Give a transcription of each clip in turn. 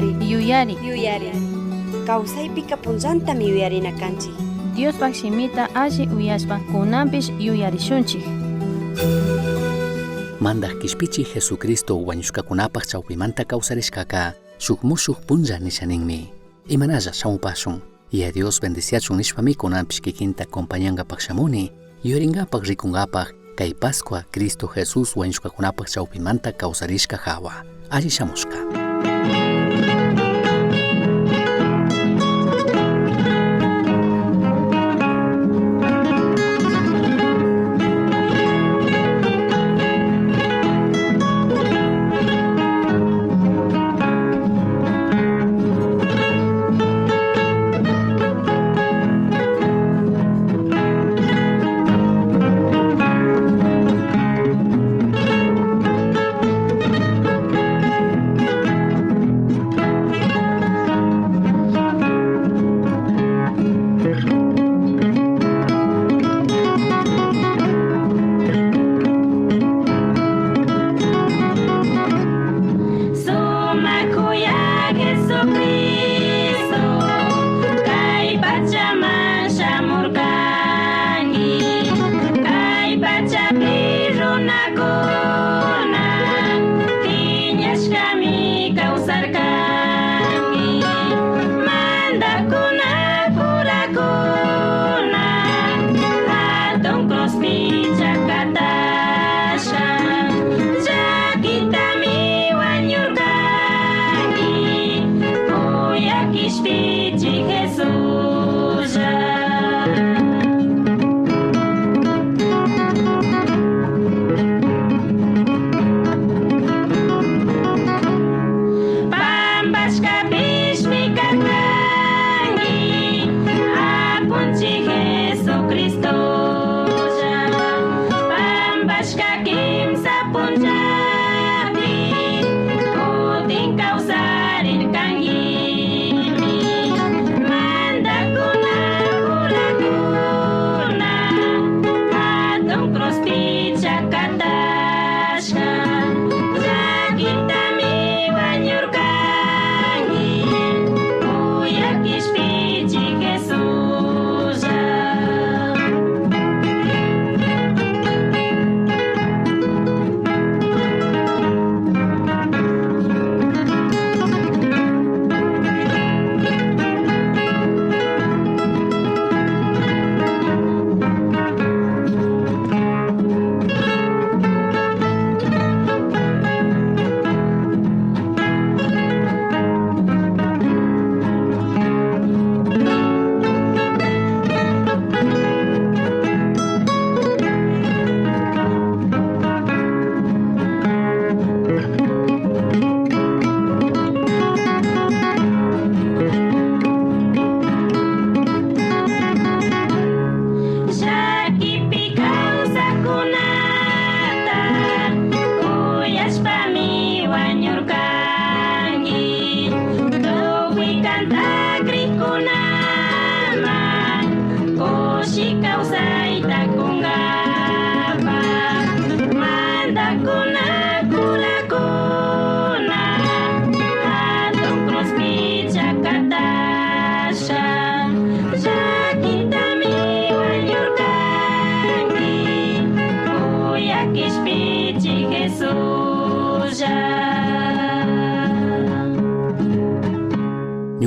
Yuyari. Kawsaypika punllantami yuyarinakanchik. Diospak shimita alli uyashpa kunanpish yuyarishunchik. Mandak kishpichi Jesucristo wañushkakunapaq chawpimanta kawsarishkaka shuk mushuq punlla nishaninmi. Imanalla shamupashun. Y a Dios bendiciachun nishpami kunanpish kikinta acompañankapaq shamuni. Yuyaringapaq rikungapaq kay Pascua Cristo Jesús wañushkakunapaq chawpimanta kawsarishka hawa. Alli shamushka.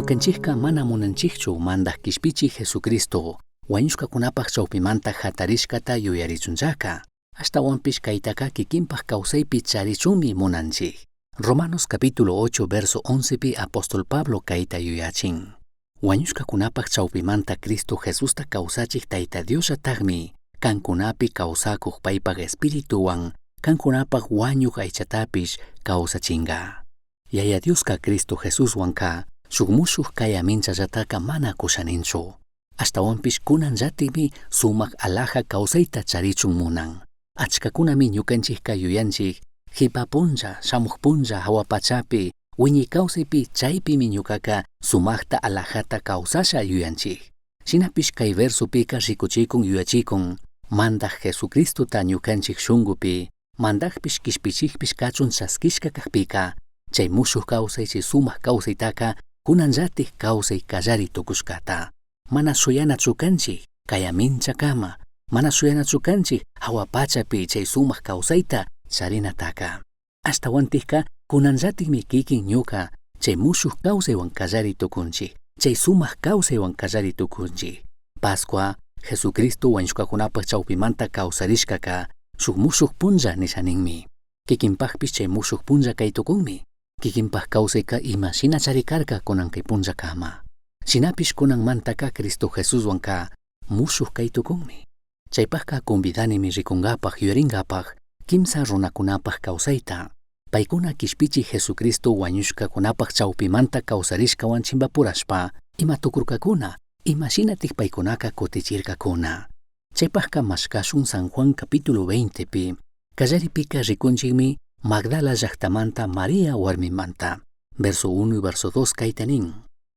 Ñukanchikka mana munanchikchu mandak kishpichi Jesucristo wañushkakunapaq chawpimanta hatarishkata yuyarichunllaka ashtawanpish kaytaka kikinpaq kawsaypi charichunmi munanchik. Romanos capítulo 8 verso 11 pi apóstol Pablo kayta yuyachin. Wañushkakunapaq chawpimanta Cristo Jesusta kawsachik Tayta Diosataqmi kankunapi kawsakuq paypaq espirituwan kankunapaq wañuq aychatapish kawsachinga. Yaya Dioska Cristo Jesuswanka shuk mushuq kaya minchallataqa mana kushaninchu. Ashtawanpish kunanllatikmi sumaq alaja kawsayta charichun munan. Achkakunami ñukanchikka yuyanchik hipa punlla, shamuq punlla hawa pachapi wiñi kawsaypi chaypimi ñukaqa sumaqta alajata kawsasha yuyanchik. Shinapish kay versupika rikuchikun yuyachikun mandak Jesucristota ñukanchik shungupi mandakpish kishpichikpish kachun chaskishka kaqpika Chay musuq kawsay chay sumaq kawsaytaqa kunanllatik kawsay kallari tukushkata. Mana suyanachu kanchik kaya minchakama, mana suyanachu kanchik hawa pachapi chay sumaq kawsayta charinataqa. Ashtawantikqa kunanllatikmi kikin ñuka chay musuq kawsaywan kallari tukunchik, chay sumaq kawsaywan kallari tukunchik. Pascua Jesucristo wañushkakunapaq chawpimanta kawsarishkaka shuk musuq punlla nishaninmi. Kikinpaqpish chay musuq punlla kay tukunmi. Kikinpaq kawsayka imashina charikarka kunan kay punllakama. Shinapish kunanmantaka Cristo Jesuswanka musuq kay tukunmi. Chaypaqqa convidanimi rikungapaq yuyaringapaq kimsa runakunapaq kawsayta. Paykuna kishpichi Jesucristo wañushkakunapaq chawpimanta kawsarishkawan chimbapurashpa ima tukurkakuna, imashinatik paykunaka kutichirkakuna. Chaypaqqa mashkashun San Juan capítulo 20pi kallaripika rikunchikmi Magdala llaqtamanta María warmimanta. Verso 1 y verso 2 kayta nin: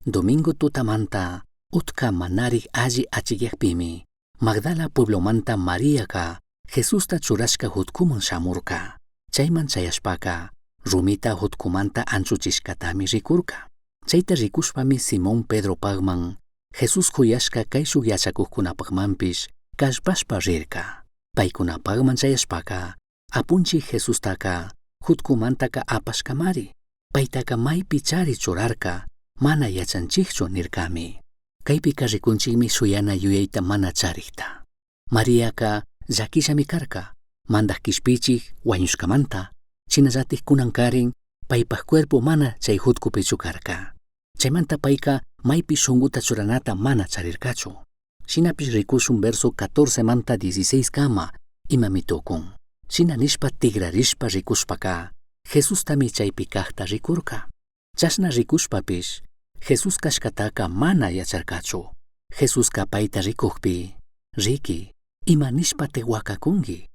Domingo tutamanta utka manari alli achikllaqpimi Magdala pueblomanta Mariaqa Jesusta churashka hutkuman shamurka. Chayman chayashpaka rumita hutkumanta anchuchishkatami rikurka. Chayta rikushpami Simón Pedro pagman Jesus kuyashka kay shuk yachakuqkunapaqmanpish kashpashpa rirka. Paykunapaqman chayashpaka apunchik Jesustaka hutkumantaka apashkamari. Paytaka maypi chari churarka mana yachanchikchu nirkami. Kaypika rikunchikmi suyana yuyayta mana charikta. Mariaqa llakishami karka mandaq kishpichik wañushkamanta, chinallatik kunankarin paypaq cuerpo mana chay hutkupichu karka. Chaymanta payka maypi shunguta churanata mana charirkachu. Shinapish rikushun verso 14 manta 16 kama imami tukun. Shina nishpa tigrarishpa rikushpaka Jesustami chaypi kaqta rikurka. Chashna rikushpapish Jesus kashkataka mana yacharkachu. Jesuska payta rikuqpi riki ima nishpa tehuakakungi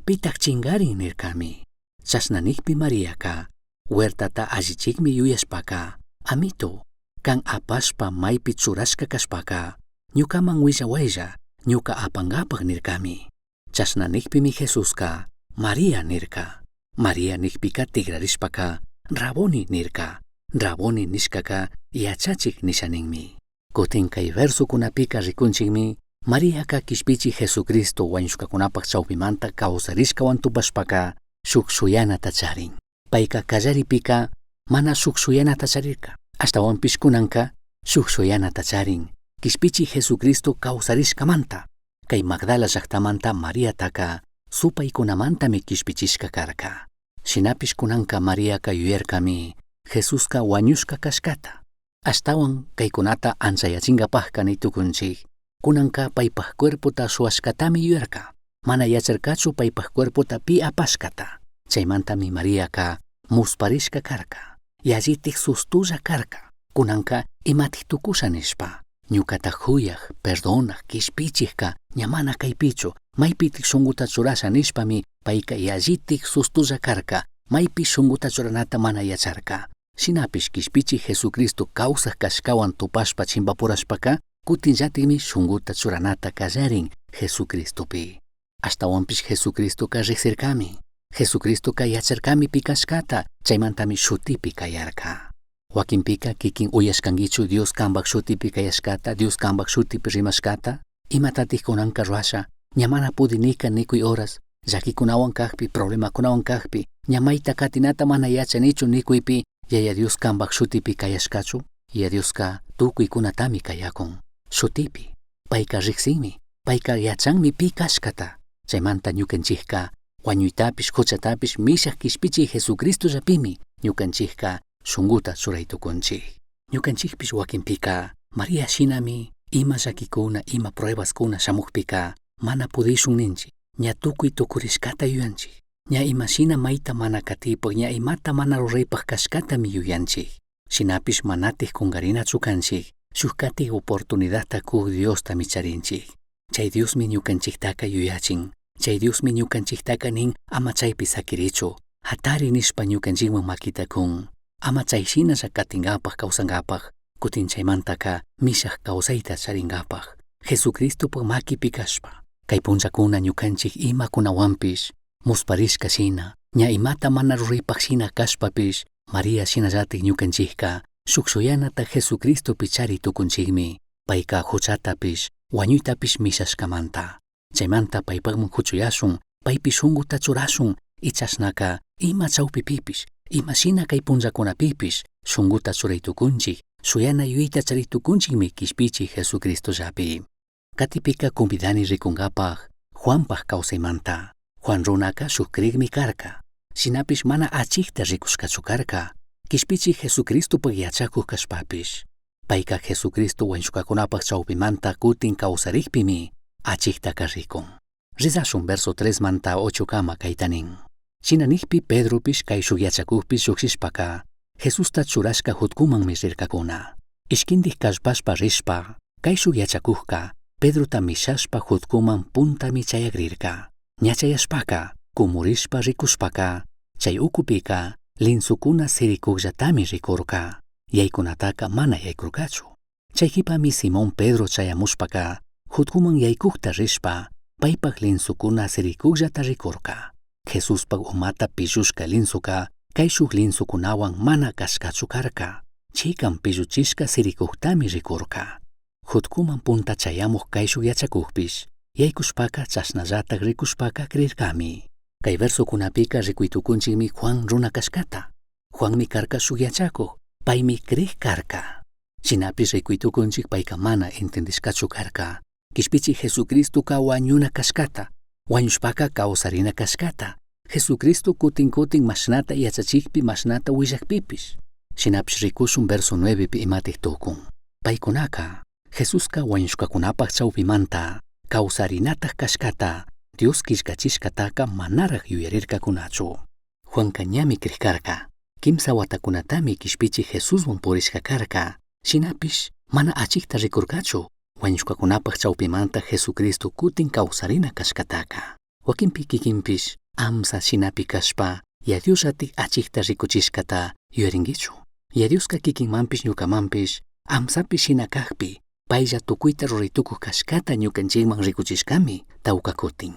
pitak chingarin nirkami. Chashna nikpi Mariaqa huertata allichikmi yuyashpaka amito kan apashpa maypi churashka kashpaka ñukaman willawaylla ñuka apangapaq nirkami. Chashna nikpimi Jesuska María nirka. María nikpika tigrarishpaka Raboni nirka. Raboni nishkaka yachachik nishaninmi. Kutin kay verso kunapika rikunchikmi Mariaqa kishpichi Jesucristo wañushkakunapaq chawpimanta kawsarishkawan tupashpaka shuk suyanata charin. Payka kallaripika mana shuk suyanata charirka. Ashtawanpish kunanka shuk suyanata charin kishpichi Jesucristo kawsarishkamanta. Kay Magdala llaqtamanta Mariataka supaykunamantami kishpichishka karka. Shinapish kunanka Mariaqa yuyarkami Jesuska wañushka kashkata. Ashtawan kaykunata anchayachingapaqka nitukunchik. Kunanka paypaq cuerpota suwashkatami yuyarka. Mana yacharkachu paypaq cuerpota pi apashkata. Chaymantami Mariaqa musparishka karka. Yallitik sustulla karka. Kunanka imatik tukusha nishpa. Ñukata huyaq, perdonaq, kishpichikka ñamana kaypichu. Maypitik shunguta churasha nishpami payka yallitik sustulla karka. Maypi shunguta churanata mana yacharka. Shinapish kishpichik Jesucristo kawsaq kashkawan tupashpa chimbapurashpaka kutinllatikmi shunguta churanata kallarin Jesucristopi. Ashtawanpish Jesucristoka riqsirkami. Jesucristoka yacharkami pikashkata chaymantami shutipi kayarka. Wakinpika kikin uyashkankichu Dios kanpaq shutipi kayashkata, Dios kanpaq shutipi rimashkata. Imatatik kunanka ruasha ñamana pudinika nikuy horas llakikunawan kaqpi, problemakunawan kaqpi ñamayta katinata mana yachanichu nikuypi yaya Dios kanpaq shutipi kayashkachu. Yaya Dioska tukuykunatami kayakun shutipi. Payka riqsinmi, payka yachanmi pi kashkata. Chaymanta ñukanchikka wañuytapish quchatapish mishaq kishpichik Jesucristo llapimi ñukanchikka shunguta churaytukunchik. Ñukanchikpish wakinpika María shinami ima llakikuna ima pruebaskuna shamuqpika mana pudishun ninchik. Ña tukuy tukurishkata yuyanchik. Ña imashina mayta mana katipaq ña imata mana ruraypaq kashkatami yuyanchik. Shinapish manatik kungarinachu kanchik. Shuk katik oportunidadta kuk Diosta micharinchik. Chay Diosmi ñukanchiktaka yuyachin. Chay Diosmi ñukanchiktaka nin ama chaypi sakirichu. Hatari nishpa ñukanchikman makitakun. Ama chayshinacha katingapaq kawsangapaq. Kutin chaymantaka mishaq kawsayta charingapaq. Jesucristopaq makipi kashpa. Kay punchakuna ñukanchik imakunawanpish musparishka shina. Ña imata mana ruraypaq shina kashpapish María shinallatik ñukanchikka shukshuyanatak Jesucristo pichari tukunchikmi payka huchatapish wañuytapish mishashkamanta. Chaymanta paypakman huchuyashun, paypi shunquta churashun y chashnaka ima chawpipipish, ima shina kay punllakunapipish shunquta churay tukunchik, shuyana yuyta charay tukunchikmi kishpichik Jesucristo llapi. Katipika convidani rikunkapaq Juanpaq kawsaymanta. Juan runaka shuk kriqmi karka, shinapish mana achikta rikushkachu karka, kishpichik Jesucristopaq yachakuq kashpapish. Payka Jesucristo wañushkakunapaq chawpimanta kutin kawsarikpimi achikta rikun. Rizashun verso 3 manta 8 kama kaytanin. Shinanijpi Pedropish kay shuk yachakuqpish llukshishpaka Jesusta churashka hutkumanmi rirkakuna. Ishkindih kashpashpa rishpa kay shuk yachakuqka Pedrota mishashpa hutkuman puntami chayagrirka. Ñachayashpaka kumurishpa rikushpaka chay ukupika linsukuna sirikuqllatami rikurka. Yaykunataka mana yaykurkachu. Chaykipami Simón Pedro chayamushpaka hutkuman yaykukta rishpa paypaq linsukuna sirikuqllata rikurka. Jesuspaq umata pillushka linsuka kay shuk linsukunawan mana kashkachu karka. Chaykan pilluchishka sirikuqtami rikurka. Hutkuman punta chayamuq kay shuk yachakuqpish yaykushpaka chashnallataq rikushpaka krirkami. Kay versokunapika rikuytukunchikmi Juan runa kashkata. Juanmi karka shuk yachakuq, paymi kriq karka. Shinapish rikuytukunchik payka mana entendishkachu karka. Kishpichik Jesucristoka wañuna kashkata, wañushpaka kawsarina kashkata. Jesucristo kutin mashnata yachachikpi mashnata willakpipish. Shinapish rikushun verso 9 pi imatik tukun. Paykunaka Jesuska wañushkakunapaq chawpimanta kawsarinataq kashkata Dios kishkachishkataka manaraq yuyarirkakunachu. Juanka ñami kriqkarka. Kimsa watakunatami kishpichik Jesuswan purishka karka. Shinapish mana achikta rikurkachu wañushkakunapaq chawpimanta Jesucristo kutin kawsarina kashkataka. Wakinpi kikinpish amsa shinapi kashpa ya Dios ratik achikta rikuchishkata yuyarinkichu. Ya Dioska kikinmanpish ñukamanpish amsapish shina kaqpi paylla tukuyta ruraytukuq kashkata ñukanchikman rikuchishkami tawka kutin.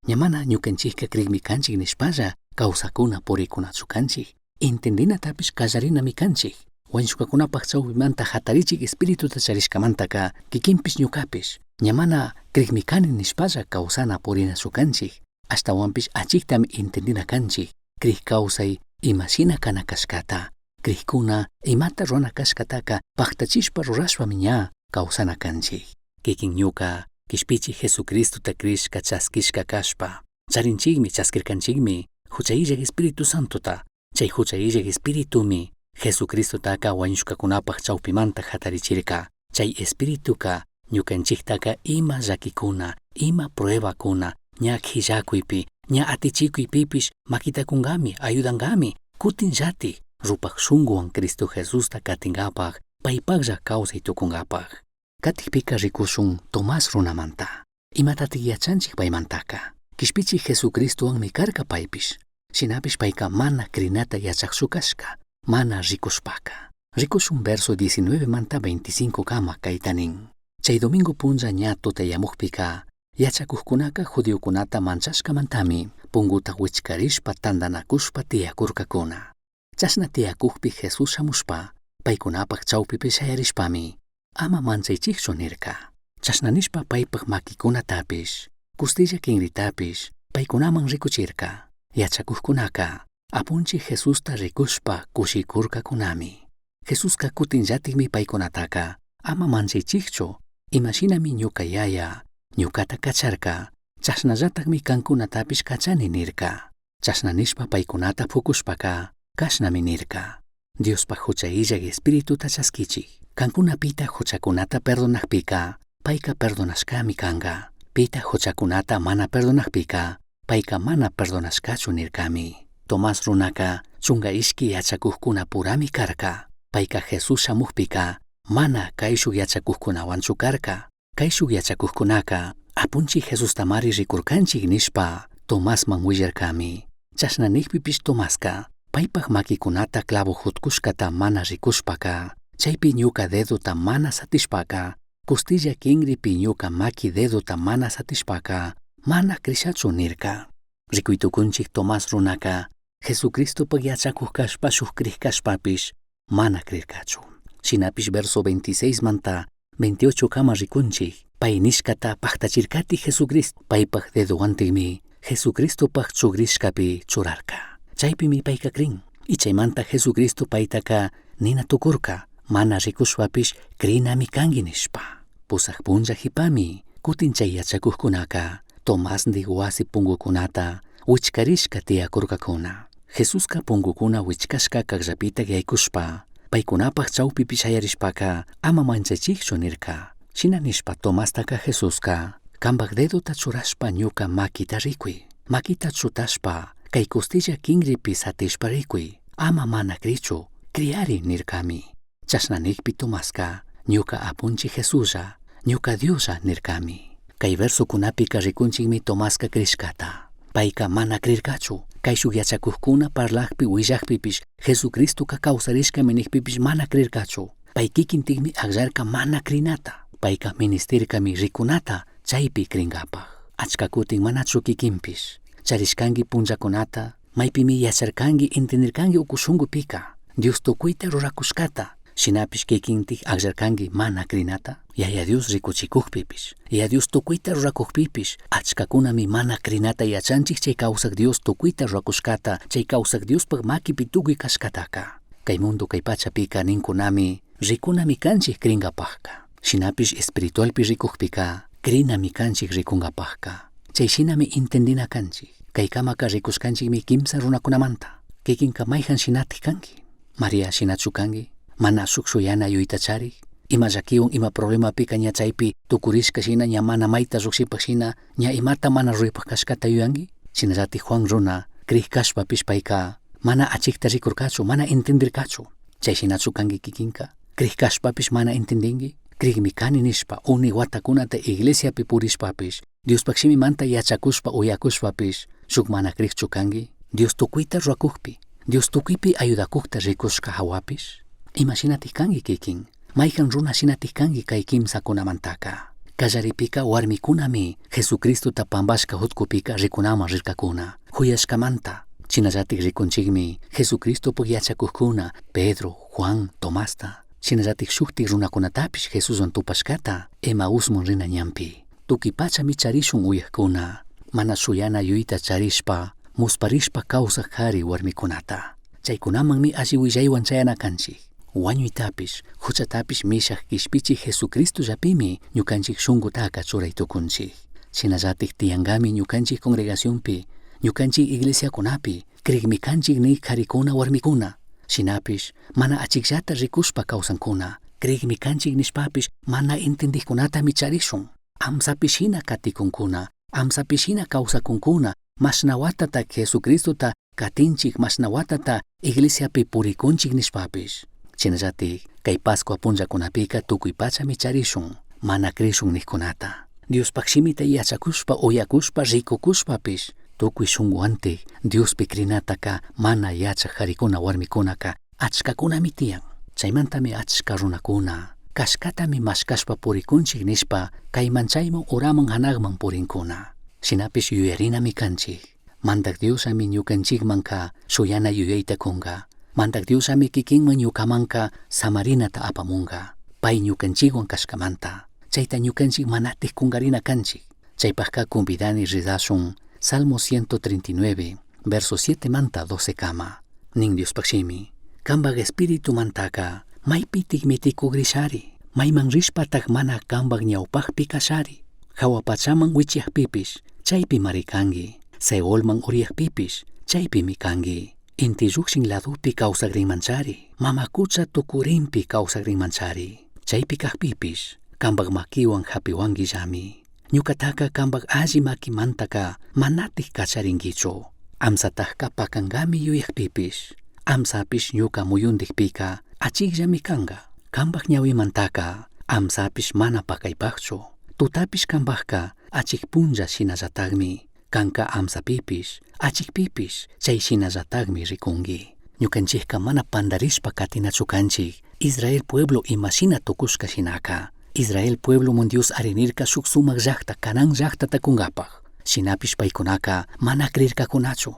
Ñamana ñukanchikka kriqmi kanchik nishpalla kawsakuna purikunachu kanchik. Entendinatapish kallarinami kanchik. Wañushkakunapaq chawpimanta hatarichik espirituta charishkamantaka kikinpish ñukapish ñamana kriqmi kani nishpalla kawsana purinachu kanchik. Ashtawanpish achiktami entendina kanchik. Kriq kawsay imashina kana kashkata. Kriqkuna imata runa kashkataka paktachishpa rurashpami ña kawsana kanchik. Kikin ñuka kishpichik Jesucristota krishka chaskishka kashpa charinchikmi chaskirkanchikmi huchayillak Espíritu Santota. Chay huchayillak Espíritumi Jesucristotaka wañushkakunapaq chawpimanta hatarichirka. Chay Espírituka ñukanchiktaka ima llakikuna, ima pruebakuna ña qhillakuypi, ña atichikuypipish makitakunkami, ayudankami kutin llatik rupak shunkuwan Cristo Jesusta katinkapaq paypaqlla kawsay tukunkapaq. Katikpika rikushun Tomás runamanta. Imatatik yachanchik paymantaka. Kishpichik Jesucristowanmi karka paypish. Shinapish payka mana krinata yachaqchu kashka, mana rikushpaka. Rikushun verso 19 manta 25 kama kaytanin. Chay domingo punlla ña tutayamuqpika yachakuqkunaka judiokunata manchashkamantami punguta wichkarishpa tandanakushpa tiyakurkakuna. Chashna tiyakuqpi Jesus shamushpa paykunapaq chawpipi shayarishpami ama manchaychikchu nirka. Chashna nishpa paypaq makikunatapish kustilla kinritapish paykunaman rikuchirka. Yachakuqkunaka apunchik Jesusta rikushpa kushikurkakunami. Jesuska kutinllatikmi paykunataka ama manchaychikchu imashinami ñuka yaya ñukata kacharka chashnallatakmi kankunatapish kachani nirka. Chashna nishpa paykunata pukushpaka kashnami nirka. Diospaq huchayillak Espirituta chaskichik. Kankunapita huchakunata perdonaqpika payka perdonashkami kanka. Pita huchakunata mana perdonaqpika payka mana perdonashkachu nirkami. Tomás runaka chunka ishki yachakuqkuna purami karka. Payka Jesus shamuqpika mana kay shuk yachakuqkunawanchu karka. Kay shuk yachakuqkunaka apunchik Jesustamari rikurkanchik nishpa Tomásman willarkami. Chashna nikpipish Tomaska paypaq makikunata clavo hutkushkata mana rikushpaka chaypi ñuka dedota mana satishpaka kustilla kinripi ñuka maki dedota mana satishpaka mana krishachu nirka. Rikuytukunchik Tomás runaka Jesucristo pagyachakuj kashpa shuk kriq kashpapish mana krirkachu. Shinapish verso 26 manta 28 kama rikunchik pay nishkata paktachirkati Jesucristo paypaq dedowantikmi Jesucristo paq chugrishkapi churarka. Chaypimi payka krin y chaymanta Jesucristo paytaka nina tukurka mana rikushpapish krinami kangi nishpa. Pusaq punlla hipami kutin chay yachakuqkunaka Tomásndek wasi pungukunata wichkarishka tiyakurkakuna. Jesuska pungukuna wichkashka kaqllapita yaykushpa paykunapaq chawpipi shayarishpaka ama manchachikchu nirka. Shina nishpa Tomastaka Jesuska kambaq dedota churashpa ñuka makita rikuy. Makita chutashpa kay costilla kingripi satishpa rikuy. Ama mana krichu kriari nirkami. Chashnanikpi Tomaska ñuka apunchi Jesusa ñuka Diosa nirkami. Kay versokunapi rikunchikmi Tomaska krishkata. Payka mana krirkachu. Kay shuk yachakuqkuna parlaqpi willaqpipish Jesucristoka kawsarishkami niqpipish mana krirkachu. Pay kikintikmi aqllarka mana krinata. Payka ministerkami rikunata chaypi kringapaq. Achka kutin manachu kikinpish charishkanki punllakunata maypimi yacharkanki entenderkanki ukushungupika Dios tukuyta rurakushkata. Shinapish kikintik aqllarkanki mana krinata. Yaya Dios rikuchikuqpipish Yaya Dios tukuyta rurakuqpipish achkakunami mana krinata yachanchik chay kawsaq Dios tukuyta rurakushkata chay kawsaq Diospaq makipi tukuy kashkataka. Kay mundo kay pachapika ninkunami rikunami kanchik kringapaqka. Shinapish espiritualpi rikuqpika krinami kanchik rikungapaqka. Chay shinami entendina kanchik. Kay kamaka rikushkanchikmi kimsa runakunamanta. Kikinka mayhan shinatik kanki. María shinachu kanki. Mana shukshuyana yuytacharik. Ima llakiwan ima problema pika ña chaypi tukurishka shina ña mana mayta llukshipak shina ña imata mana ruripaq kashkata yuyanki. Shinallatik Juan runa kriq kashpapish payka mana achikta rikurkachu mana entenderkachu. Chay shinachu kanki kikinka. Kriq kashpapish mana entendinki. Kriqmi kani nishpa uni watakunata iglesiapi purishpapish Diospaq shimimanta yachakushpa uyakushpapish shuk mana kriqchu kanki. Dios tukuyta rurakuqpi Dios tukuypi ayudakuqta rikushka hawapish imashinatik kanki kikin. Mayhan runa shinatik kanki kay kimsakunamantaka. Kallaripika warmikunami Jesucristota pambashka hutkupika rikunaman rirkakuna. Huyashkamanta shinallatik rikunchikmi Jesucristopaq yachakuqkuna Pedro, Juan, Tomasta. Shinallatik shuktik runakunatapish Jesuswan tupashkata Emausman rina ñampi. Tukuy pachami charishun uyaqkuna. Mana shuyana yuyta charishpa musparishpa kawsaq kari warmikunata. Chaykunamanmi alli willaywan chayana kanchik. Wañuytapish, huchatapish mishaq kishpichik Jesucristo llapimi ñukanchik shunqutaka churay tukunchik. Shinallatik tiyangami ñukanchik congregacionpi, ñukanchik iglesiakunapi, kriqmi kanchik ni karikuna warmikuna. Shinapish, mana achikllata rikushpa kawsankuna, kriqmi kanchik nishpapish mana entendikkunata micharishun. Amsapish hina katikunkuna, amsapish hina kawsakunkuna, mashna watata Jesucristota katinchik mashna watata iglesiapi purikunchik nishpapish. Shinallatik kay Pascua punllakunapika tukuy pachami charishun mana krishun niqkunata. Diospaq shimita yachakushpa uyakushpa rikukushpapish tukuy shunqunwantik Diospi krinataka mana yachaq karikuna warmikunaka achkakunami tiyan. Chaymantami achka runakuna kashkatami mashkashpa purikunchik nishpa kayman chayman uraman hanaqman purinkuna. Shinapish yuyarinami kanchik. Mantak Diosami ñukanchikmanka shuyana yuyayta kunga. Mantak Diosami kikinman ñukamanka samarinata apamunga. Pay ñukanchikwan kashkamanta. Chayta ñukanchik manatik kungarina kanchik. Chaypaqka convidani ridashun Salmo 139 verso 7 manta 12 kama. Nin Diospaqshimi kambaq espiritu mantaka maypitik mitikugrisari. Mayman rishpatak mana kambaq ñawpaqpi kashari. Hawapachaman wichiyaqpipish chaypi marikangi. Seolman uriyaqpipish chaypimi kangi. Inti llukshin ladupi kawsaqrinmanchari. Mamakucha tukurinpi kawsaqrinmanchari. Chaypi kaqpipish kambaq makiwan hapiwanki llami. Ñukataka kambaq alli makimantaka manatik kacharinkichu. Amsataqqa pakangami yuyaqpipish. Amsapish ñuka muyundikpika achikllami kanga. Kambaq ñawimantaka amsapish mana pakaypaqchu. Tutapish kambaqqa achik punlla shinallatakmi. Kanka amsapipish, achikpipish, chay shinallatakmi rikunki. Ñukanchikka mana pandarishpa katinachu kanchik. Israel pueblo imashina tukushka shinaka. Israel pueblo mun Dios arinirka shuk sumak llaqta Canaan llaqtata kunkapaq. Shinapish paykunaka mana krirkakunachu.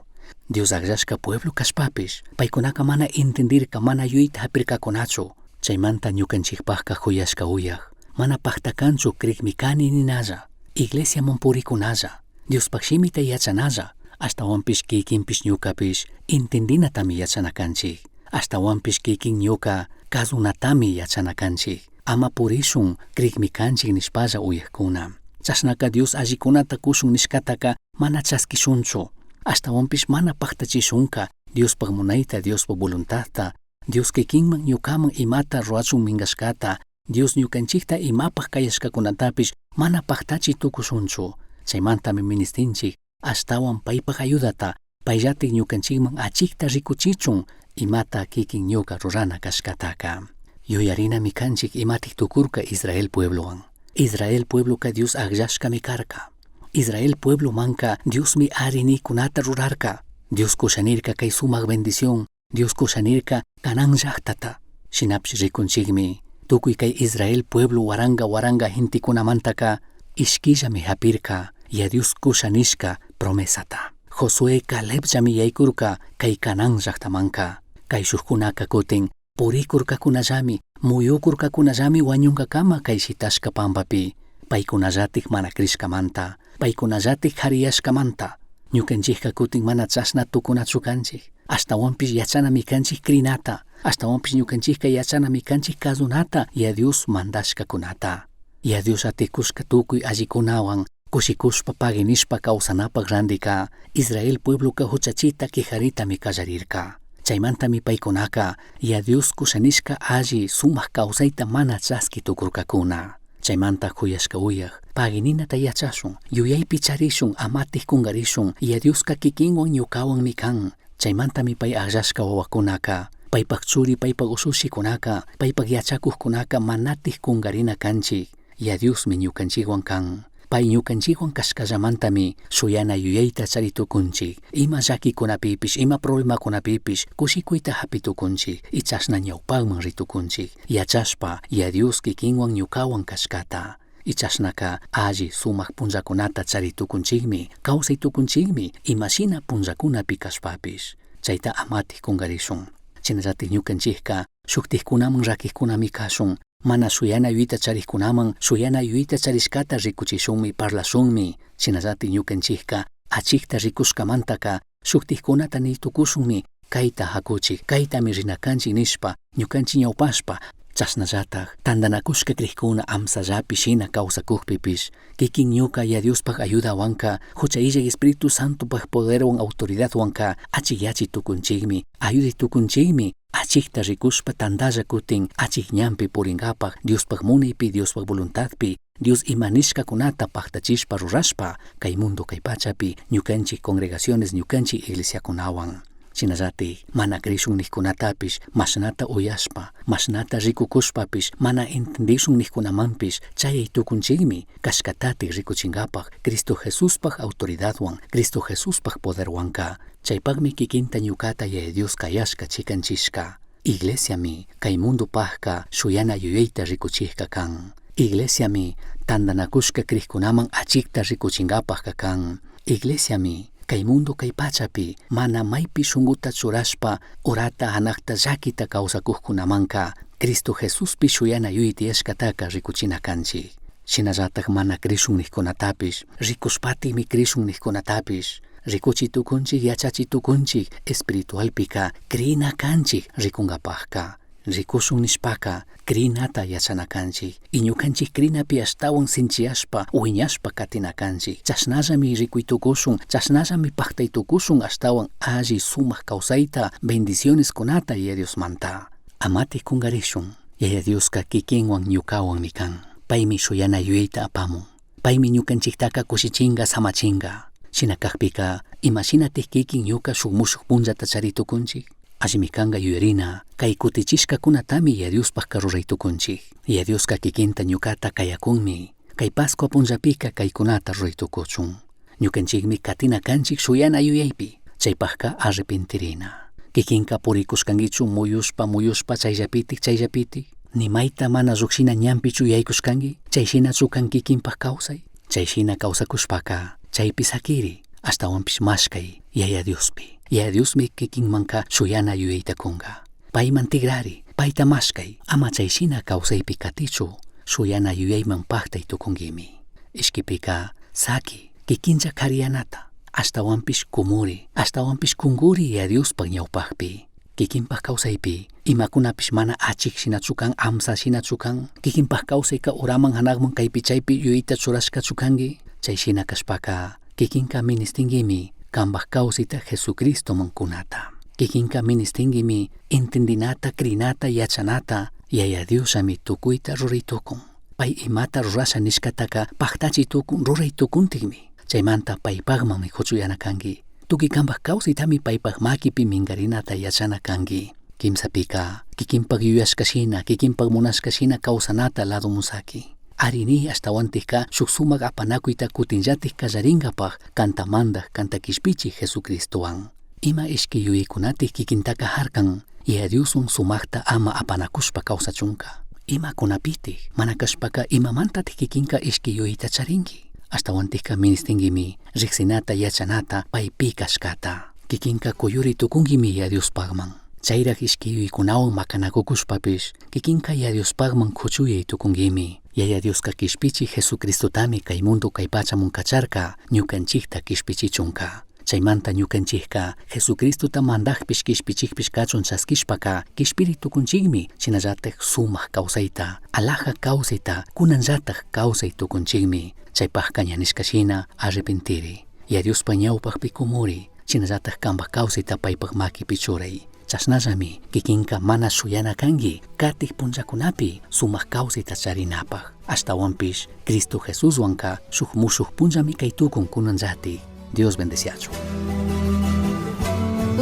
Dios agrashka pueblo kashpapish paykunaka mana entendirka mana yuyta hapirkakunachu chaymanta ñukanchikpaqqa huyashka uyaq mana paqtakanchu krikmi kani ninalla iglesiaman purikunalla Diospaq shimita yachanalla ashtawanpish kikinpish ñukapish entendinatami yachanakanchik ashtawanpish kikin ñuka kazunatami yachanakanchik ama purishun krikmi kanchik nishpalla uyaqkuna chashnaka Dios allikunata kushun nishkataka mana chaskishunchu ashtawanpish mana paqtachishunka Diospaq munayta Diospaq voluntadta Dios kikinman ñukaman imata ruachun mingashkata Dios ñukanchikta imapaq kayashkakunatapish mana paqtachi tukushunchu chaymantami ministinchik ashtawan paypaq ayudata payllatik ñukanchikman achikta rikuchichun imata kikin ñuka rurana kashkataka yuyarinami kanchik imatik tukurka Israel pueblowan Israel puebloka Dios agllashkami karka Israel pueblo manka Diosmi arinikunata rurarka Dios kushanirka kay sumaq bendición Dios kushanirka kanan llaqtata shinapish rikunchikmi tukuy kay Israel pueblo waranga hintikunamantaka ishkillami hapirka ya Dios kushanishka promesata Josué Calebllami yaykurka kay kanan llaqtamanka kay shukkunaka kutin purikurkakunallami muyukurkakunallami wañunkakama kay shitashka pampapi paykunallatik mana krishkamanta paykunallatik hariyashkamanta ñukanchikka kutin mana chashna tukunachu kanchik ashtawanpish yachanami kanchik krinata ashtawanpish ñukanchikka yachanami kanchik kazunata ya Dios mandashkakunata ya Dios atikushka tukuy allikunawan kushikushpa paginishpa kawsanapaq randika Israel puebloka huchachita kijaritami kallarirka chaymantami paykunaka ya Dios kushanishka alli sumaq kawsayta mana chaski tukurkakuna chaymanta kuyashka uyaq pagininata yachashun yuyaypi charishun amatij kungarishun ya Dioska kikinwan ñukawanmi kan chaymantami pay agllashka wawakunaka paypaq churi paypaq usushikunaka paypaq yachakuqkunaka manatij kungarina kanchik ya Diosmi ñukanchikwan kan pay ñukanchikwan kashkallamantami shuyana yuyayta charitukunchik ima llakikunapipish ima problemakunapipish kushikuyta hapitukunchik y chashna ñawpaqman ritukunchik yachashpa ya Dios kikinwan ñukawan kashkata y chashnaka alli sumaq punllakunata charitukunchikmi kawsaytukunchikmi imashina punllakunapi kashpapish chayta amatij kungarishun chinallatik ñukanchikka shuktijkunaman rakijkunami kashun mana shuyana yuyta charikkunaman shuyana yuyta charishkata rikuchishunmi parlashunmi chinallatik ñukanchikka achikta rikushkamantaka shuktijkunata niytukushunmi kayta hakuchik kaytami rinakanchik nishpa ñukanchik ñawpashpa chasnallatak tandanakushka krikuna amsallapi shina kawsakuqpipish kikin ñuka ya Diospaq ayudawanka hucha illak Espíritu Santopaq poderwan autoridadwanka achikyachitukунchikmi ayuditukunchikmi achikta rikushpa tandalla kutin achik ñanpi purinkapaq Diospaq munaypi Diospaq voluntadpi Dios imanishkakunata paqtachishpa rurashpa kay mundo kay pachapi ñukanchik congregaciones ñukanchik iglesiakunawan chinallatik mana krishun nijkunatapish mashnata uyashpa mashnata rikukushpapish mana entendishun nijkunamanpish chayaytukunchikmi kashkatatik rikuchinkapaq Cristo Jesuspaq autoridadwan Cristo Jesuspaq poderwanka chaypaqmi kikinta ñukata ya Dios kayashka chikanchishka iglesiami kay mundopaqqa shuyana yuyayta rikuchijka kan iglesiami tandanakushka krikkunaman achikta rikuchinkapaqqa kan iglesiami kay mundo kay pachapi mana maypi shunguta churashpa urata hanaqta llakita kawsakuqkunamanka Cristo Jesuspi shuyana yuytiyashkataka rikuchina kanchik shinallatak mana krishun nijkunatapish rikushpatimi krishun nijkunatapish rikuchitukunchik yachachitukunchik espiritualpika kriyina kanchik rikunkapaqka rikushun nishpaka krinata yachanakanchik y ñukanchik krinapi ashtawan sinchiyashpa wiñashpa katinakanchik chashnallami rikuytukushun chashnallami paqtaytukushun ashtawan alli sumaq kawsayta bendicioneskunata ya Diosmanta amatij kungarishun yaya Dioska kikinwan ñukawanmi kan paymi shuyana yuyayta apamun paymi ñukanchiktaka kushichinga samachinga shinakaqpika imashinatik kikin ñuka shuk mushuq punllata charitukunchik allimi kanqa yuyarina kay kutichishkakunatami ya Diospaq ruraytukunchik ya Dioska kikinta ñukata kayakunmi kay Pascua punllapika kaykunata ruraytukuchun ñukanchikmi katina kanchik shuyana yuyaypi chaypaqqa arrepentirina kikinka purikushkankichu muyushpa chayllapitik nimayta mana lluqshina ñanpichu yaykushkanki chayshinachu kan kikinpaq kawsay chayshina kawsakushpaka chaypi sakiri Ashtawanpish mashkay Yaya Diospi. Yaya Diosmi kikinmanka shuyana yuyaytakunga. Payman tigrari, payta mashkay, ama chayshina kawsaypi katichu, shuyana yuyayman paktay tukungimi. Ishkipika saki, kikincha kariyanata, ashtawanpish kumuri, ashtawanpish kunguri Yaya Diospak ñawpakpi. Kikinpak kawsaypi, imakunapish mana achik shinachukan, amsa shinachukan, kikinpak kawsayka uraman hanagman kaypi chaypi yuyita churashka chukangi, chayshina kashpaka, kikinka ministingimi, kambak kawsita Jesucristo mankunata. Kikinka ministingimi, intendinata, krinata, yachanata, Yaya Diosami tukuyta ruraytukun. Pay imata rurasha nishkataka paktachitukun ruraytukuntikmi. Chaymanta paypagmanmi huchuyana kangi. Tuki kambak kawsitami paypag makipi mingarinata yachana kangi. Kimsapika, kikinpag yuyashkashina, kikinpag munashkashina kawsanata lado musaki. Arini ashtawantika shuksumak apanakuyta kutinllatik kallaringapag kantamanda kantakishpichi Jesucristowan. Ima ishki yuyikunatik kikintaka harkan, Yaya Dioswan sumakta ama apanakushpa kawsachunka. Ima kunapitik, manakashpaka imamantatik kikinka ishki yuyita charinki. Ashtawantika ministingimi, riksinata yachanata paypi kashkata. Kikinka kuyuri tukungimi Yaya Diospagman. Chayrak ishki yuyikunawan makanakukushpapish, kikinka Yaya Diospagman kuchuyay tukungimi. Yaya Dioska kishpichi Jesucristotami kay mundo kay pachamun kacharka, ñukanchikta kishpichichunka. Chaymanta ñukanchikka Jesucristota mandakpish kishpichikpish kachun chaskishpaka, kishpiritukunchikmi chinallatak sumak kawsayta, alaja kawsayta, kunanllatak kawsay tukunchikmi. Chaypakka ñanishkashina arrepentiri. Yaya Diospa ñawpakpi kumuri, chinallatak kambak kawsayta paypak makipi churay. Chashnallami kikinka mana shuyana kangi, katik punllakunapi sumak kawsayta charinapaq. Ashtawanpish Cristo Jesuswanka shuk mushuk punllami kay tukun kunanllati. Dios bendeciachu.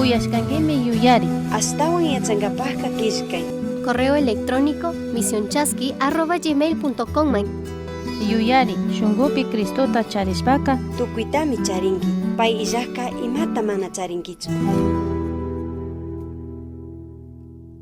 Uyashkankimi yuyari. Astawan yachankapajka kishkay. Correo electrónico misionchaski@gmail.com. Yuyari, shungupi Cristota charishpaka, Tukuytami charinki. Pay illajka imata mana charinkichu.